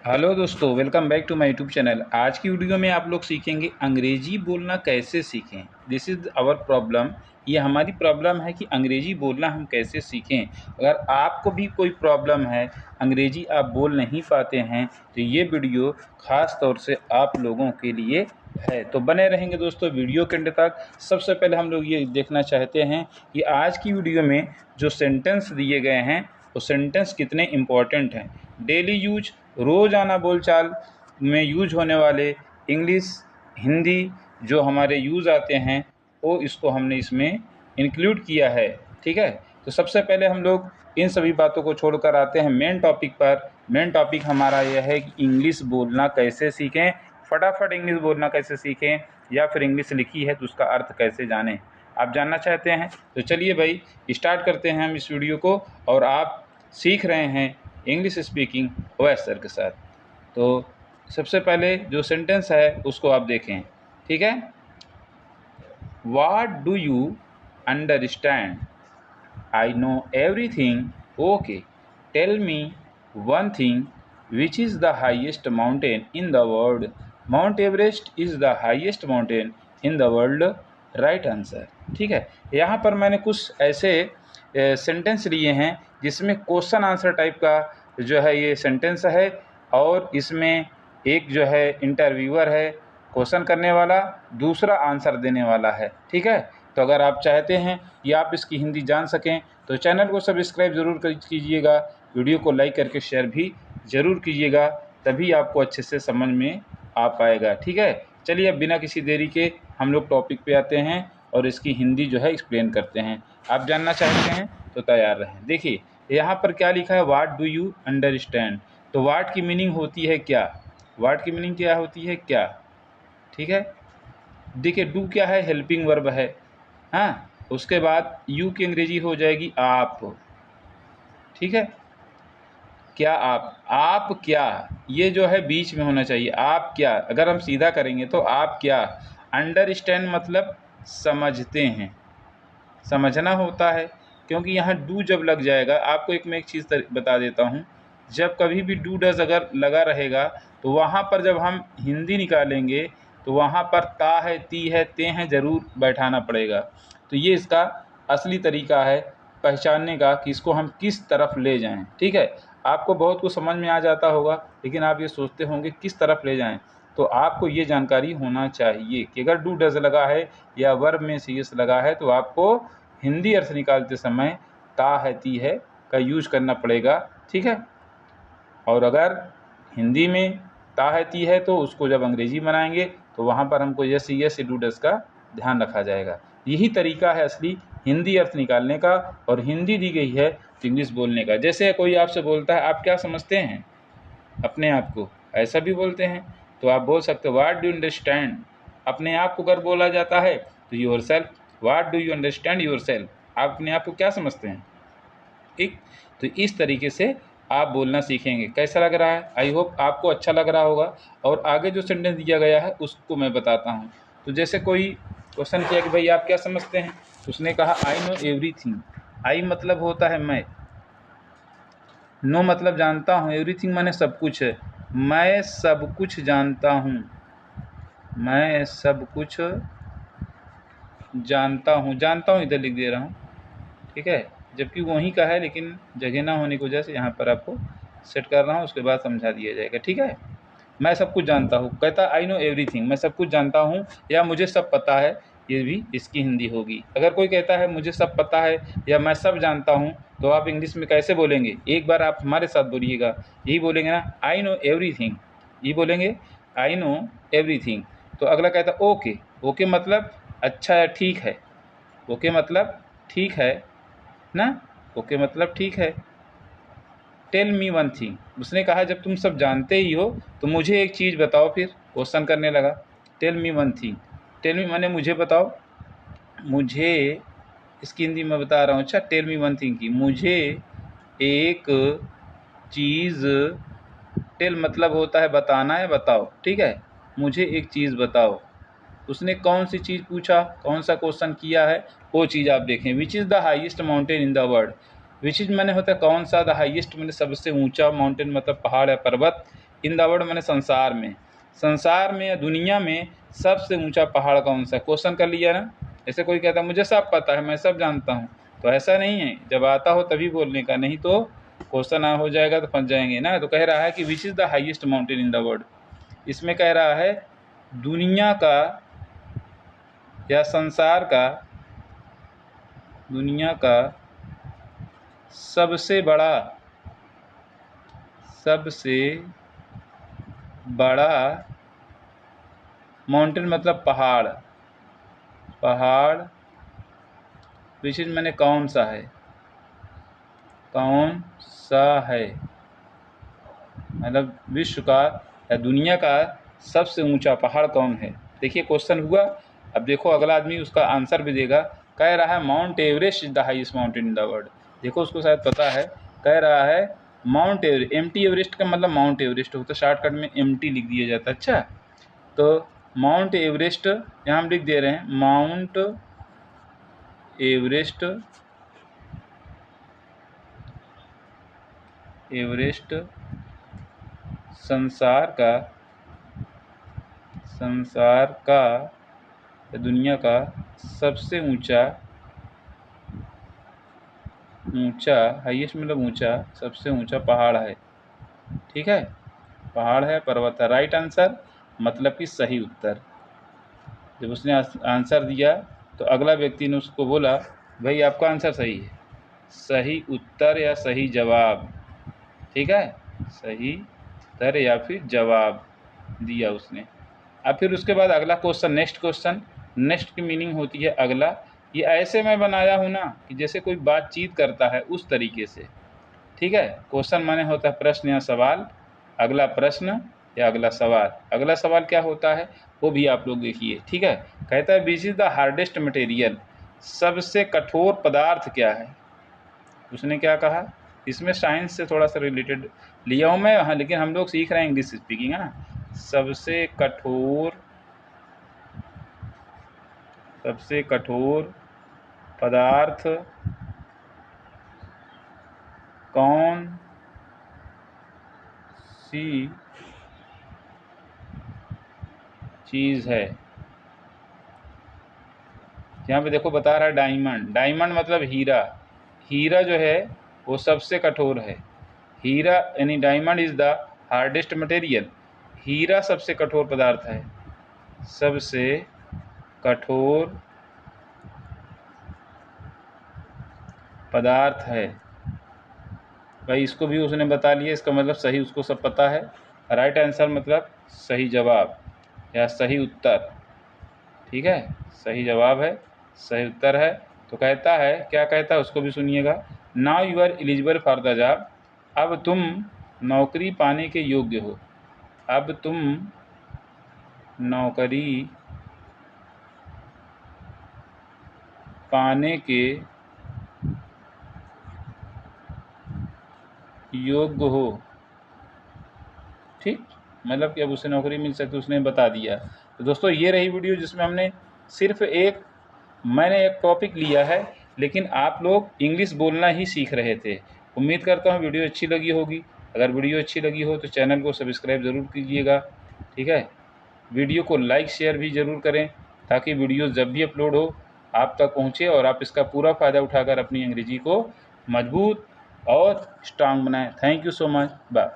Hello दोस्तों, welcome back to my YouTube channel. आज की वीडियो में आप लोग सीखेंगे अंग्रेजी बोलना कैसे सीखें। This is our problem. ये हमारी प्रॉब्लम है कि अंग्रेजी बोलना हम कैसे सीखें। अगर आपको भी कोई प्रॉब्लम है, अंग्रेजी आप बोल नहीं पाते हैं, तो ये वीडियो ख़ास तौर से आप लोगों के लिए है। तो बने रहेंगे दोस्तों वीडियो के अंत तक। सबसे पहले हम लोग ये देखना चाहते हैं कि आज की वीडियो में जो सेंटेंस दिए गए हैं वो सेंटेंस कितने इम्पॉर्टेंट हैं। डेली यूज, रोज़ाना बोलचाल में यूज होने वाले इंग्लिश, हिंदी जो हमारे यूज़ आते हैं वो इसको हमने इसमें इंक्लूड किया है। ठीक है, तो सबसे पहले हम लोग इन सभी बातों को छोड़कर आते हैं मेन टॉपिक पर। मेन टॉपिक हमारा यह है कि इंग्लिश बोलना कैसे सीखें, फटाफट इंग्लिश बोलना कैसे सीखें, या फिर इंग्लिश लिखी है तो उसका अर्थ कैसे जानें। आप जानना चाहते हैं तो चलिए भाई स्टार्ट करते हैं हम इस वीडियो को। और आप सीख रहे हैं इंग्लिश स्पीकिंग ओवैस सर के साथ। तो सबसे पहले जो सेंटेंस है उसको आप देखें। ठीक है, what do you understand? I know everything. Okay, tell me one thing, which is the highest mountain in the world? Mount Everest is the highest mountain in the world. Right answer. ठीक है, यहाँ पर मैंने कुछ ऐसे sentence लिए हैं जिसमें क्वेश्चन आंसर टाइप का जो है ये सेंटेंस है, और इसमें एक जो है इंटरव्यूअर है क्वेश्चन करने वाला, दूसरा आंसर देने वाला है। ठीक है, तो अगर आप चाहते हैं कि आप इसकी हिंदी जान सकें तो चैनल को सब्सक्राइब ज़रूर कीजिएगा, वीडियो को लाइक करके शेयर भी ज़रूर कीजिएगा, तभी आपको अच्छे से समझ में आ पाएगा। ठीक है, चलिए अब बिना किसी देरी के हम लोग टॉपिक पे आते हैं और इसकी हिंदी जो है एक्सप्लेन करते हैं। आप जानना चाहते हैं तो तैयार रहें। देखिए यहाँ पर क्या लिखा है, व्हाट डू यू अंडरस्टैंड। तो व्हाट की मीनिंग होती है क्या, व्हाट की मीनिंग क्या होती है क्या। ठीक है, देखिए डू क्या है, हेल्पिंग वर्ब है। हाँ, उसके बाद यू की अंग्रेजी हो जाएगी आप। ठीक है, क्या आप क्या, ये जो है बीच में होना चाहिए। आप क्या, अगर हम सीधा करेंगे तो आप क्या। अंडरस्टैंड मतलब समझते हैं, समझना होता है, क्योंकि यहाँ डू जब लग जाएगा, आपको मैं एक चीज़ बता देता हूँ। जब कभी भी डू डज अगर लगा रहेगा तो वहाँ पर जब हम हिंदी निकालेंगे तो वहाँ पर ता है, ती है, ते हैं ज़रूर बैठाना पड़ेगा। तो ये इसका असली तरीका है पहचानने का कि इसको हम किस तरफ ले जाएं। ठीक है, आपको बहुत कुछ समझ में आ जाता होगा, लेकिन आप ये सोचते होंगे किस तरफ ले जाएं। तो आपको ये जानकारी होना चाहिए कि अगर डू डज लगा है या वर्ब में सी एस लगा है तो आपको हिंदी अर्थ निकालते समय ता है, ती है का यूज करना पड़ेगा। ठीक है, और अगर हिंदी में ता है, ती है तो उसको जब अंग्रेजी बनाएंगे तो वहाँ पर हमको यस यस डू डज का ध्यान रखा जाएगा। यही तरीका है असली हिंदी अर्थ निकालने का, और हिंदी दी गई है इंग्लिश बोलने का। जैसे कोई आपसे बोलता है आप क्या समझते हैं अपने आप को, ऐसा भी बोलते हैं तो आप बोल सकते हो व्हाट डू यू अंडरस्टैंड। अपने आप को अगर बोला जाता है तो your self, what do you understand your self, आप अपने आप को क्या समझते हैं। ठीक, तो इस तरीके से आप बोलना सीखेंगे। कैसा लग रहा है, आई होप आपको अच्छा लग रहा होगा। और आगे जो सेंटेंस दिया गया है उसको मैं बताता हूँ। तो जैसे कोई क्वेश्चन किया कि भाई आप क्या समझते हैं, उसने कहा आई नो एवरीथिंग। आई मतलब होता है मैं, नो मतलब जानता हूँ, एवरीथिंग माने सब कुछ है। मैं सब कुछ जानता हूँ, मैं सब कुछ जानता हूँ, जानता हूँ इधर लिख दे रहा हूँ। ठीक है, जबकि वहीं का है लेकिन जगह ना होने की वजह से यहाँ पर आपको सेट कर रहा हूँ, उसके बाद समझा दिया जाएगा। ठीक है, मैं सब कुछ जानता हूँ, कहता आई नो एवरीथिंग, मैं सब कुछ जानता हूँ या मुझे सब पता है, ये भी इसकी हिंदी होगी। अगर कोई कहता है मुझे सब पता है या मैं सब जानता हूँ तो आप इंग्लिश में कैसे बोलेंगे, एक बार आप हमारे साथ बोलिएगा, यही बोलेंगे ना, आई नो एवरीथिंग, ये बोलेंगे आई नो एवरीथिंग। तो अगला कहता ओके, ओके मतलब अच्छा है, ठीक है, ओके मतलब ठीक है ना, ओके मतलब ठीक है। टेल मी वन थिंग, उसने कहा जब तुम सब जानते ही हो तो मुझे एक चीज़ बताओ, फिर क्वेश्चन करने लगा। Tell me one thing, tell me माने मुझे बताओ, मुझे, इसकी हिंदी में बता रहा हूँ। अच्छा, टेल मी वन थिंग की, मुझे एक चीज़, टेल मतलब होता है बताना या बताओ। ठीक है, मुझे एक चीज़ बताओ। उसने कौन सी चीज़ पूछा, कौन सा क्वेश्चन किया है, वो चीज़ आप देखें। विच is the highest mountain in the world. Which is मैंने होता है कौन सा, द हाईएस्ट मैंने सबसे ऊंचा, माउंटेन मतलब पहाड़ या पर्वत, इन द वर्ल्ड मैंने संसार में, संसार में या दुनिया में सबसे ऊंचा पहाड़ कौन सा है? क्वेश्चन कर लिया ना। ऐसे कोई कहता मुझे सब पता है, मैं सब जानता हूँ, तो ऐसा नहीं है, जब आता हो तभी बोलने का, नहीं तो क्वेश्चन हो जाएगा तो फंस जाएंगे ना। तो कह रहा है कि विच is the highest mountain in the world. इसमें कह रहा है दुनिया का या संसार का, दुनिया का सबसे बड़ा, सबसे बड़ा माउंटेन मतलब पहाड़, पहाड़ विच इज मैंने कौन सा है, कौन सा है, मतलब विश्व का या दुनिया का सबसे ऊंचा पहाड़ कौन है। देखिए क्वेश्चन हुआ। अब देखो अगला आदमी उसका आंसर भी देगा। कह रहा है mount Everest is the highest mountain in the world. देखो उसको शायद पता है। कह रहा है माउंट एवरेस्ट, एमटी एवरेस्ट का मतलब माउंट एवरेस्ट होता है, शॉर्टकट में एमटी लिख दिया जाता है। अच्छा, तो माउंट एवरेस्ट यहाँ हम लिख दे रहे हैं, माउंट एवरेस्ट, एवरेस्ट संसार का, संसार का दुनिया का सबसे ऊंचा, ऊंचा हाईएस्ट मतलब ऊंचा, सबसे ऊंचा पहाड़ है। ठीक है, पहाड़ है, पर्वत है। राइट आंसर मतलब कि सही उत्तर। जब उसने आंसर दिया तो अगला व्यक्ति ने उसको बोला भाई आपका आंसर सही है, सही उत्तर या सही जवाब। ठीक है, सही उत्तर या फिर जवाब दिया उसने। अब फिर उसके बाद अगला क्वेश्चन, नेक्स्ट क्वेश्चन, नेक्स्ट की मीनिंग होती है अगला। ये ऐसे मैं बनाया हूँ ना कि जैसे कोई बातचीत करता है उस तरीके से। ठीक है, क्वेश्चन माने होता है प्रश्न या सवाल, अगला प्रश्न या अगला सवाल। अगला सवाल क्या होता है वो भी आप लोग देखिए। ठीक है, कहता है which is the hardest material, सबसे कठोर पदार्थ क्या है। उसने क्या कहा, इसमें साइंस से थोड़ा सा रिलेटेड लिया हूँ मैं, हाँ, लेकिन हम लोग सीख रहे हैं इंग्लिश स्पीकिंग, है ना। सबसे कठोर, सबसे कठोर पदार्थ कौन सी चीज़ है। यहाँ पे देखो बता रहा है डायमंड, डायमंड मतलब हीरा, हीरा जो है वो सबसे कठोर है। हीरा यानी diamond is the hardest material, हीरा सबसे कठोर पदार्थ है, सबसे कठोर पदार्थ है। भाई इसको भी उसने बता लिया, इसका मतलब सही उसको सब पता है। राइट आंसर मतलब सही जवाब या सही उत्तर। ठीक है, सही जवाब है, सही उत्तर है। तो कहता है, क्या कहता है उसको भी सुनिएगा। Now you are eligible for the job, अब तुम नौकरी पाने के योग्य हो, अब तुम नौकरी पाने के योग्य हो। ठीक, मतलब कि अब उसे नौकरी मिल सकती, उसने बता दिया। तो दोस्तों ये रही वीडियो जिसमें हमने सिर्फ मैंने एक टॉपिक लिया है, लेकिन आप लोग इंग्लिश बोलना ही सीख रहे थे। उम्मीद करता हूँ वीडियो अच्छी लगी होगी। अगर वीडियो अच्छी लगी हो तो चैनल को सब्सक्राइब ज़रूर कीजिएगा। ठीक है, वीडियो को लाइक शेयर भी ज़रूर करें ताकि वीडियो जब भी अपलोड हो आप तक पहुँचे और आप इसका पूरा फ़ायदा उठाकर अपनी अंग्रेजी को मजबूत और स्ट्रांग बनाएं। Thank you so much, bye.